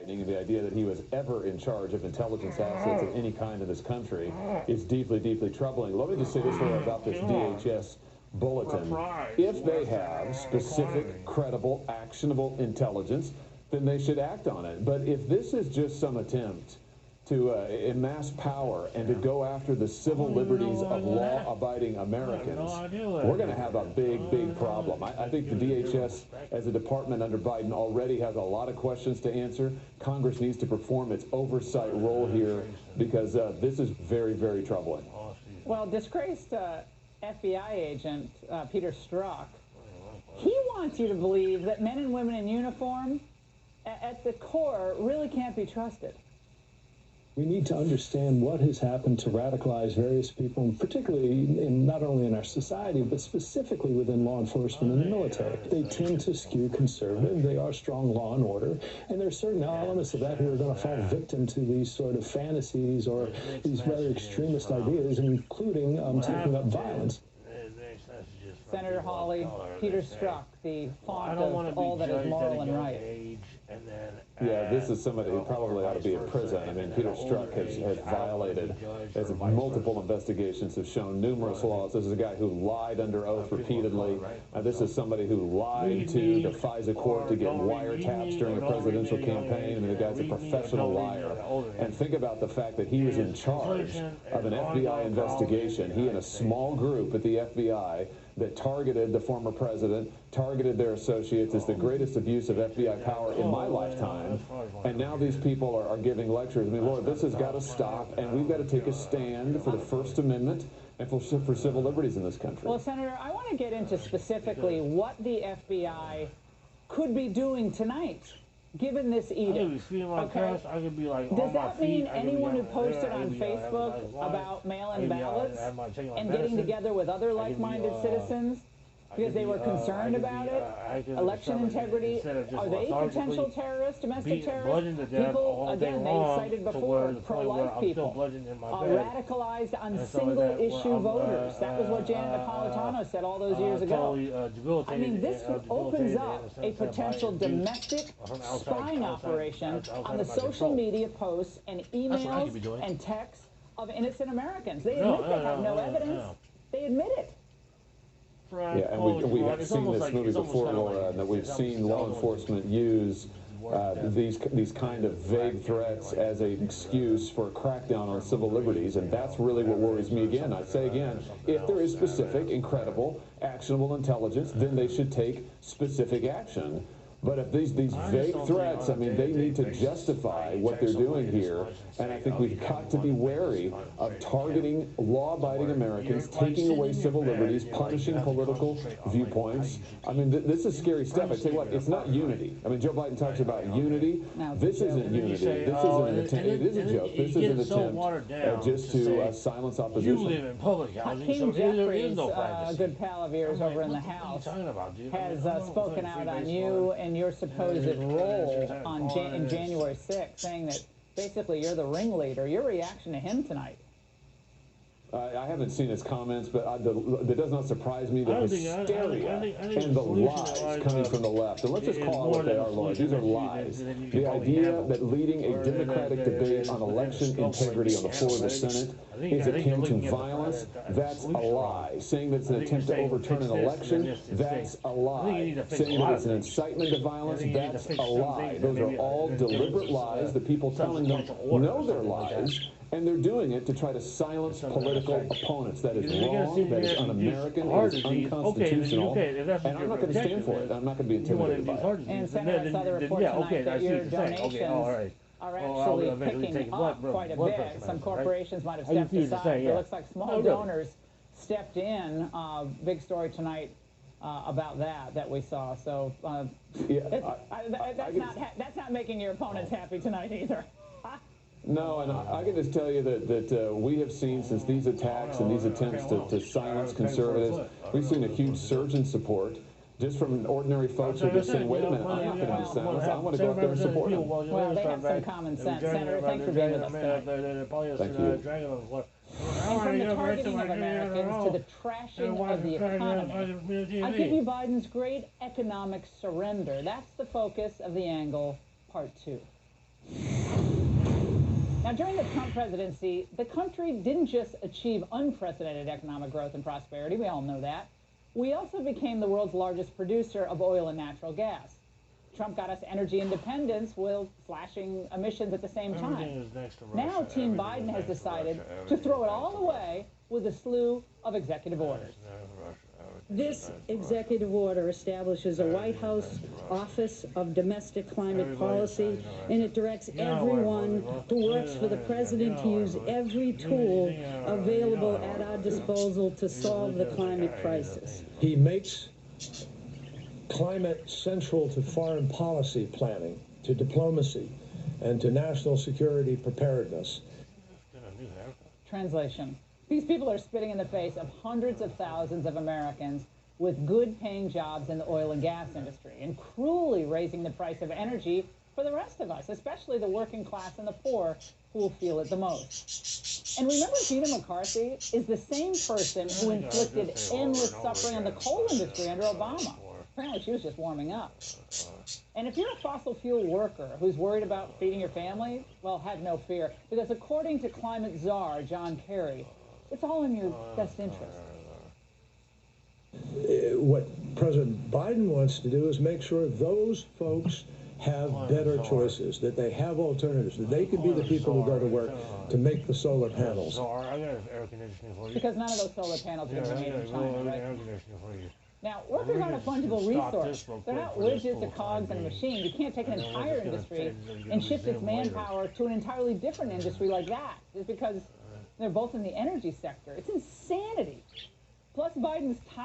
The idea that he was ever in charge of intelligence assets of any kind in this country is deeply, deeply troubling. Let me just say this about this DHS bulletin. If they have specific, credible, actionable intelligence, then they should act on it. But if this is just some attempt to amass power and to go after the civil liberties of law-abiding Americans, we're going to have a big, big problem. I think the DHS, as a department under Biden, already has a lot of questions to answer. Congress needs to perform its oversight role here because this is very, very troubling. Well, disgraced FBI agent Peter Strzok, he wants you to believe that men and women in uniform, at the core, really can't be trusted. We need to understand what has happened to radicalize various people, particularly not only in our society, but specifically within law enforcement and the military. They tend to skew conservative. They are strong law and order. And there are certain elements of that who are going to fall victim to these sort of fantasies or these rather extremist ideas, including taking up violence. Senator Hawley, Peter Strzok, the font of all that is moral and right. Yeah, this is somebody who probably ought to be in prison. I mean, Peter Strzok has violated, as multiple investigations have shown, numerous laws. This is a guy who lied under oath repeatedly. This is somebody who lied to the FISA court to get wiretaps during a presidential campaign. I mean, the guy's a professional liar. And think about the fact that he was in charge of an FBI investigation. He and a small group at the FBI that targeted the former president, targeted their associates. Is the greatest abuse of FBI power in my lifetime. And now these people are giving lectures. I mean, Lord, this has got to stop, and we've got to take a stand for the First Amendment and for civil liberties in this country. Well, Senator, I want to get into specifically what the FBI could be doing tonight, given this edict. Does that mean anyone who posted on Facebook about mail-in ballots and getting together with other like-minded citizens because they were concerned about it, election integrity, are they potential terrorists, domestic terrorists? People, again, they cited before, pro-life people, radicalized on single-issue voters. That was what Janet Napolitano said all those years ago. I mean, this opens up a potential domestic spying operation on the social media posts and emails and texts of innocent Americans. They admit they have no evidence. They admit it. Yeah, and we have seen this movie before, Laura, and that we've seen law enforcement use these kind of vague threats as an excuse for a crackdown on civil liberties, and that's really what worries me. Again, I say again, if there is specific, incredible, actionable intelligence, then they should take specific action. But if these vague threats, I mean, they need to justify what they're doing here, and I think we've got to be wary of targeting law-abiding Americans, taking away civil liberties, punishing political viewpoints. I mean, this is scary stuff. I tell you what, it's not unity. I mean, Joe Biden talks about unity. This isn't unity. This isn't an attempt. It is a joke. This is an attempt just to silence opposition. Hakeem Jeffries, a good pal of yours over in the House, has spoken out on you and your supposed role in January 6th, saying that basically you're the ringleader. Your reaction to him tonight? I haven't seen his comments, but that does not surprise me, the hysteria and the lies coming from the left. And let's just call it what they are, Lord. These are lies. The idea that leading a democratic debate on election integrity on the floor of the Senate is akin to violence, that's a lie. Saying that it's an attempt to overturn an election, that's a lie. Saying that it's an incitement to violence, that's a lie. Those are all deliberate lies. The people telling them know they're lies, and they're doing it to try to silence political opponents. That is wrong, that is un-American, it is unconstitutional, and I'm not going to stand for it. I'm not going to be intimidated by it. And Senator, I saw the report tonight that your donations are actually picking up quite a bit. Some corporations might have stepped aside. It looks like small donors stepped in. Big story tonight about that we saw. So that's not making your opponents happy tonight either. No, and I can just tell you that we have seen, since these attacks and these attempts to silence conservatives, we've seen a huge surge in support just from ordinary folks who are just saying, wait a minute, I'm not going to be silenced. I want to go out there and support them. Well, they have some common sense. Senator, thanks for being with us tonight. Thank you. And from the targeting of Americans to the trashing of the economy, I give you Biden's great economic surrender. That's the focus of The Angle, Part 2. Now, during the Trump presidency, the country didn't just achieve unprecedented economic growth and prosperity. We all know that. We also became the world's largest producer of oil and natural gas. Trump got us energy independence while slashing emissions at the same time. Now, Team Biden has decided to throw it all away with a slew of executive orders. This executive order establishes a White House Office of Domestic Climate Policy, and it directs everyone who works for the president to use every tool available at our disposal to solve the climate crisis. He makes climate central to foreign policy planning, to diplomacy, and to national security preparedness. Translation. These people are spitting in the face of hundreds of thousands of Americans with good-paying jobs in the oil and gas industry and cruelly raising the price of energy for the rest of us, especially the working class and the poor who will feel it the most. And remember, Gina McCarthy is the same person who inflicted endless suffering on the coal industry under Obama. Apparently, she was just warming up. And if you're a fossil fuel worker who's worried about feeding your family, well, have no fear, because according to climate czar John Kerry, it's all in your best interest. What President Biden wants to do is make sure those folks have better choices, that they have alternatives, that they can be the people who go to work to make the solar panels. Because none of those solar panels are going to be made in China, right? Now, workers aren't a fungible resource. They're not widgets or cogs in a machine. You can't take an entire industry and shift its manpower to an entirely different industry like that, just because they're both in the energy sector. It's insanity. Plus, Biden's